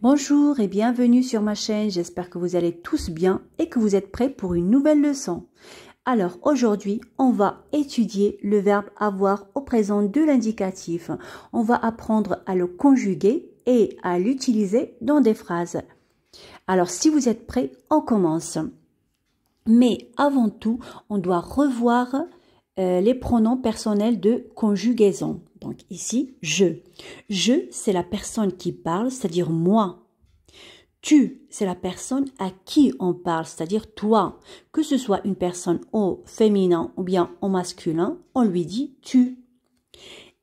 Bonjour et bienvenue sur ma chaîne, j'espère que vous allez tous bien et que vous êtes prêts pour une nouvelle leçon. Alors aujourd'hui, on va étudier le verbe avoir au présent de l'indicatif. On va apprendre à le conjuguer et à l'utiliser dans des phrases. Alors si vous êtes prêts, on commence. Mais avant tout, on doit revoir les pronoms personnels de conjugaison. Donc ici, je. Je, c'est la personne qui parle, c'est-à-dire moi. Tu, c'est la personne à qui on parle, c'est-à-dire toi. Que ce soit une personne au féminin ou bien au masculin, on lui dit tu.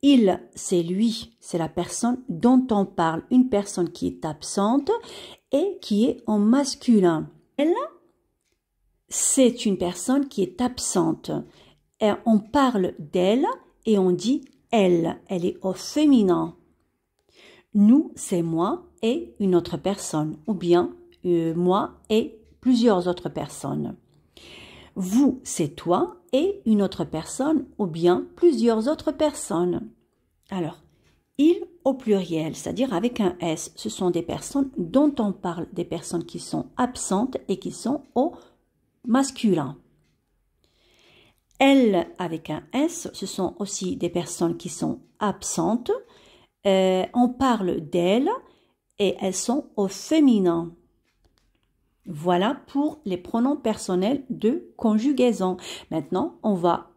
Il, c'est lui, c'est la personne dont on parle, une personne qui est absente et qui est en masculin. Elle, c'est une personne qui est absente. Et on parle d'elle et on dit elle. Elle est au féminin. Nous, c'est moi et une autre personne. Ou bien moi et plusieurs autres personnes. Vous, c'est toi et une autre personne ou bien plusieurs autres personnes. Alors, il au pluriel, c'est-à-dire avec un S, ce sont des personnes dont on parle, des personnes qui sont absentes et qui sont au masculin. Elle avec un S, ce sont aussi des personnes qui sont absentes. On parle d'elles et elles sont au féminin. Voilà pour les pronoms personnels de conjugaison. Maintenant, on va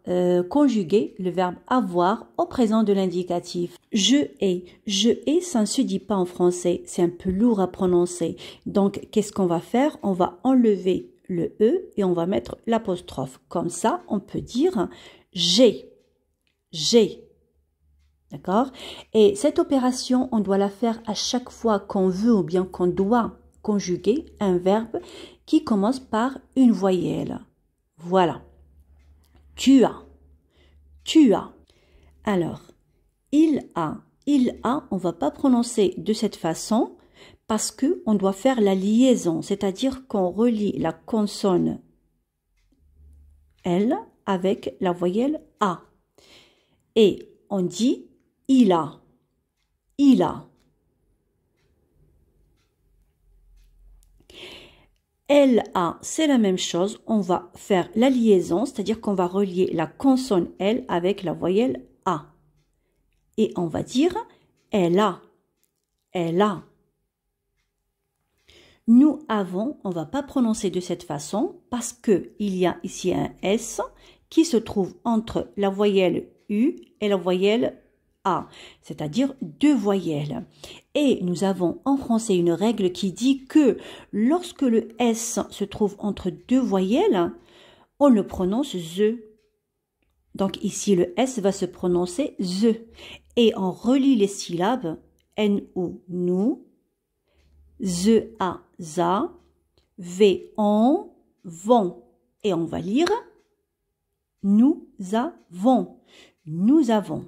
conjuguer le verbe avoir au présent de l'indicatif. Je ai. Je ai, ça ne se dit pas en français. C'est un peu lourd à prononcer. Donc, qu'est-ce qu'on va faire? On va enlever le E et on va mettre l'apostrophe. Comme ça, on peut dire j'ai. J'ai. D'accord? Et cette opération, on doit la faire à chaque fois qu'on veut ou bien qu'on doit conjuguer un verbe qui commence par une voyelle. Voilà. Tu as. Tu as. Alors, il a. Il a, on ne va pas prononcer de cette façon parce qu'on doit faire la liaison, c'est-à-dire qu'on relie la consonne L avec la voyelle A. Et on dit il a. Il a. Elle a, c'est la même chose. On va faire la liaison, c'est-à-dire qu'on va relier la consonne L avec la voyelle A. Et on va dire elle a. Elle a. Nous avons, on ne va pas prononcer de cette façon parce qu'il y a ici un S qui se trouve entre la voyelle U et la voyelle A, c'est-à-dire deux voyelles. Et nous avons en français une règle qui dit que lorsque le S se trouve entre deux voyelles, on le prononce ZE. Donc ici, le S va se prononcer ZE. Et on relie les syllabes N ou nous, ZE a za, V on, vont. Et on va lire nous avons. Nous avons.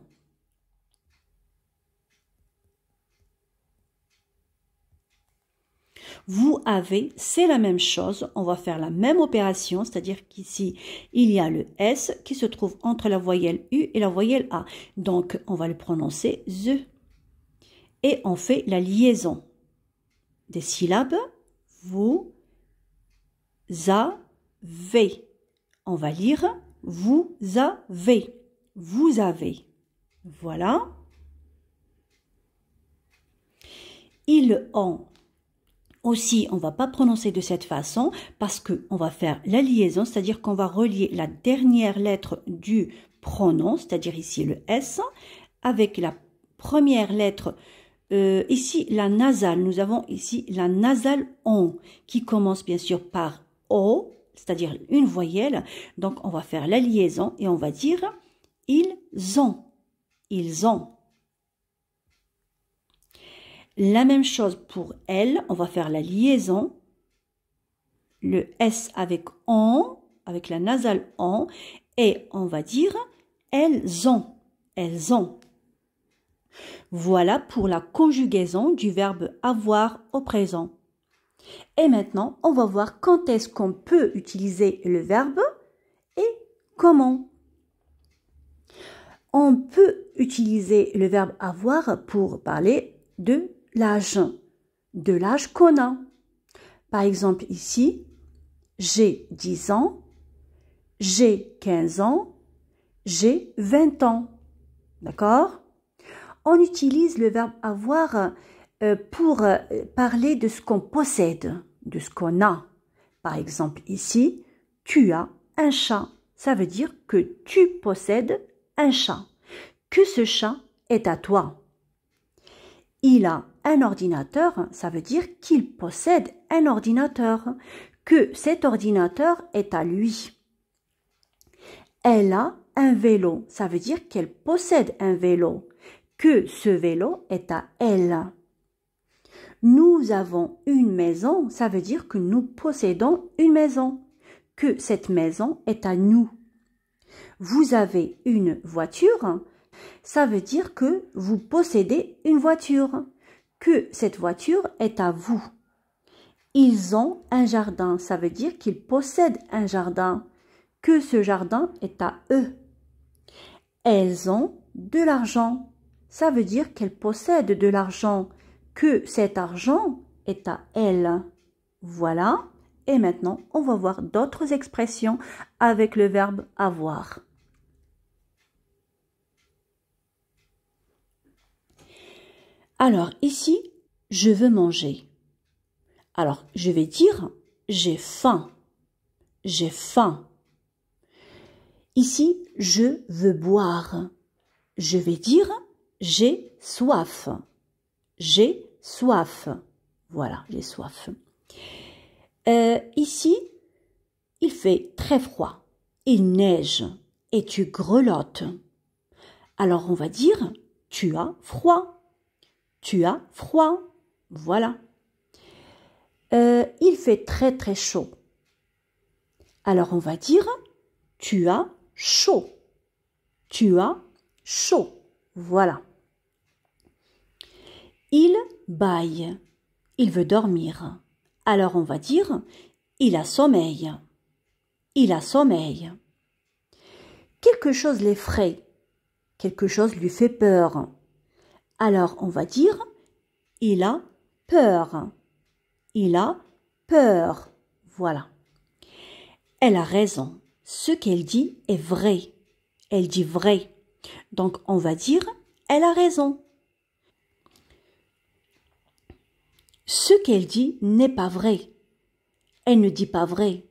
Vous avez, c'est la même chose. On va faire la même opération, c'est-à-dire qu'ici, il y a le S qui se trouve entre la voyelle U et la voyelle A. Donc, on va le prononcer ZE. Et on fait la liaison des syllabes. Vous avez. On va lire vous avez. Vous avez. Voilà. Ils ont. Aussi, on ne va pas prononcer de cette façon parce qu'on va faire la liaison, c'est-à-dire qu'on va relier la dernière lettre du pronom, c'est-à-dire ici le S, avec la première lettre, ici la nasale. Nous avons ici la nasale on, qui commence bien sûr par O, c'est-à-dire une voyelle. Donc, on va faire la liaison et on va dire ils ont. Ils ont. La même chose pour elle, on va faire la liaison, le S avec on, avec la nasale on, et on va dire elles ont, elles ont. Voilà pour la conjugaison du verbe avoir au présent. Et maintenant, on va voir quand est-ce qu'on peut utiliser le verbe et comment. On peut utiliser le verbe avoir pour parler de l'âge. de l'âge qu'on a. Par exemple, ici, j'ai 10 ans, j'ai 15 ans, j'ai 20 ans. D'accord? On utilise le verbe avoir pour parler de ce qu'on possède, de ce qu'on a. Par exemple, ici, tu as un chat. Ça veut dire que tu possèdes un chat, que ce chat est à toi. Il a un ordinateur, ça veut dire qu'il possède un ordinateur, que cet ordinateur est à lui. Elle a un vélo, ça veut dire qu'elle possède un vélo, que ce vélo est à elle. Nous avons une maison, ça veut dire que nous possédons une maison, que cette maison est à nous. Vous avez une voiture, ça veut dire que vous possédez une voiture, que cette voiture est à vous. Ils ont un jardin, ça veut dire qu'ils possèdent un jardin, que ce jardin est à eux. Elles ont de l'argent, ça veut dire qu'elles possèdent de l'argent, que cet argent est à elles. Voilà, et maintenant on va voir d'autres expressions avec le verbe avoir. Alors ici, je veux manger. Alors je vais dire j'ai faim. J'ai faim. Ici, je veux boire. Je vais dire j'ai soif. J'ai soif. Voilà, j'ai soif. Ici, il fait très froid. Il neige et tu grelottes. Alors on va dire tu as froid. Tu as froid. Voilà. Il fait très très chaud. Alors on va dire tu as chaud. Tu as chaud. Voilà. Il bâille. Il veut dormir. Alors on va dire il a sommeil. Il a sommeil. Quelque chose l'effraie. Quelque chose lui fait peur. Alors on va dire il a peur. Il a peur. Voilà. Elle a raison. Ce qu'elle dit est vrai. Elle dit vrai. Donc on va dire elle a raison. Ce qu'elle dit n'est pas vrai. Elle ne dit pas vrai.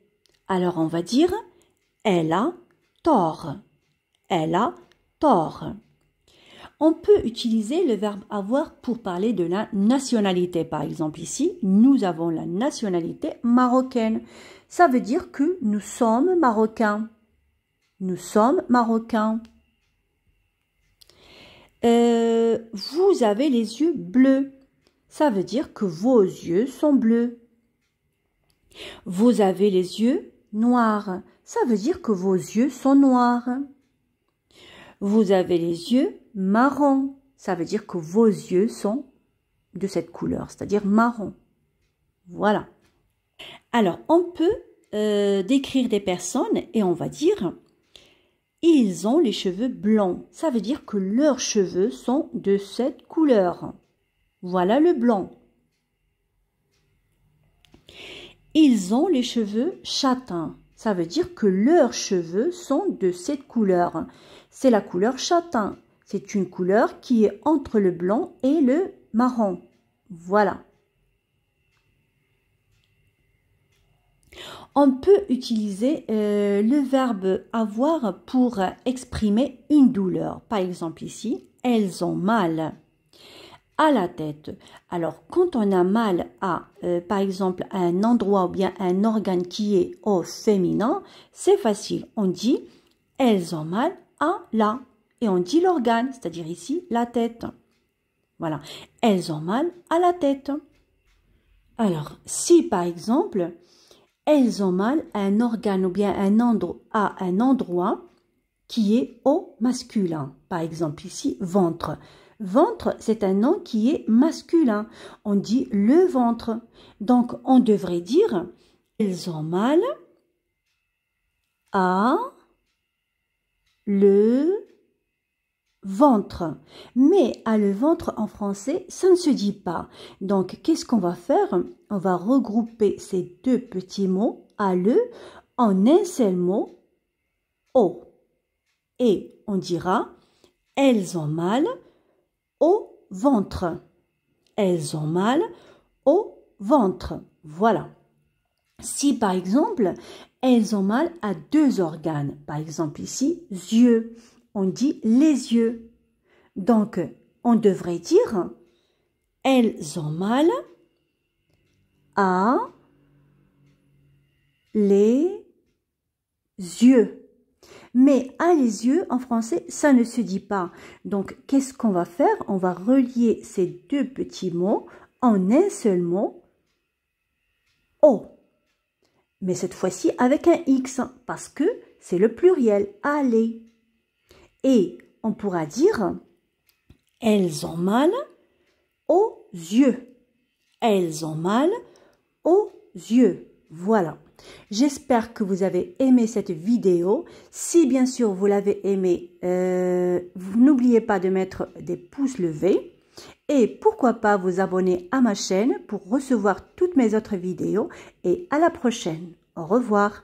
Alors on va dire elle a tort. Elle a tort. On peut utiliser le verbe avoir pour parler de la nationalité. Par exemple ici, nous avons la nationalité marocaine. Ça veut dire que nous sommes marocains. Nous sommes marocains. Vous avez les yeux bleus. Ça veut dire que vos yeux sont bleus. Vous avez les yeux noirs. Ça veut dire que vos yeux sont noirs. Vous avez les yeux marrons. Ça veut dire que vos yeux sont de cette couleur, c'est-à-dire marron. Voilà. Alors, on peut décrire des personnes et on va dire ils ont les cheveux blancs. Ça veut dire que leurs cheveux sont de cette couleur. Voilà le blanc. Ils ont les cheveux châtains. Ça veut dire que leurs cheveux sont de cette couleur. C'est la couleur châtain. C'est une couleur qui est entre le blanc et le marron. Voilà. On peut utiliser le verbe avoir pour exprimer une douleur. Par exemple ici, elles ont mal à la tête. Alors, quand on a mal à, par exemple, un endroit ou bien un organe qui est au féminin, c'est facile. On dit, elles ont mal à la. Et on dit l'organe, c'est-à-dire ici, la tête. Voilà. Elles ont mal à la tête. Alors, si par exemple, elles ont mal à un organe ou bien à un endroit qui est au masculin. Par exemple ici, ventre. Ventre, c'est un nom qui est masculin. On dit le ventre. Donc, on devrait dire elles ont mal à le ventre. Mais à le ventre en français, ça ne se dit pas. Donc, qu'est-ce qu'on va faire? On va regrouper ces deux petits mots à le en un seul mot, au. Et on dira, elles ont mal au ventre. Elles ont mal au ventre. Voilà. Si par exemple, elles ont mal à deux organes, par exemple ici, yeux, on dit les yeux. Donc, on devrait dire, elles ont mal à les yeux. Mais à les yeux, en français, ça ne se dit pas. Donc, qu'est-ce qu'on va faire? On va relier ces deux petits mots en un seul mot, au. Mais cette fois-ci avec un X, parce que c'est le pluriel, aller. Et on pourra dire, elles ont mal aux yeux. Elles ont mal aux yeux. Voilà. J'espère que vous avez aimé cette vidéo. Si bien sûr vous l'avez aimé, n'oubliez pas de mettre des pouces levés. Et pourquoi pas vous abonner à ma chaîne pour recevoir toutes mes autres vidéos. Et à la prochaine. Au revoir.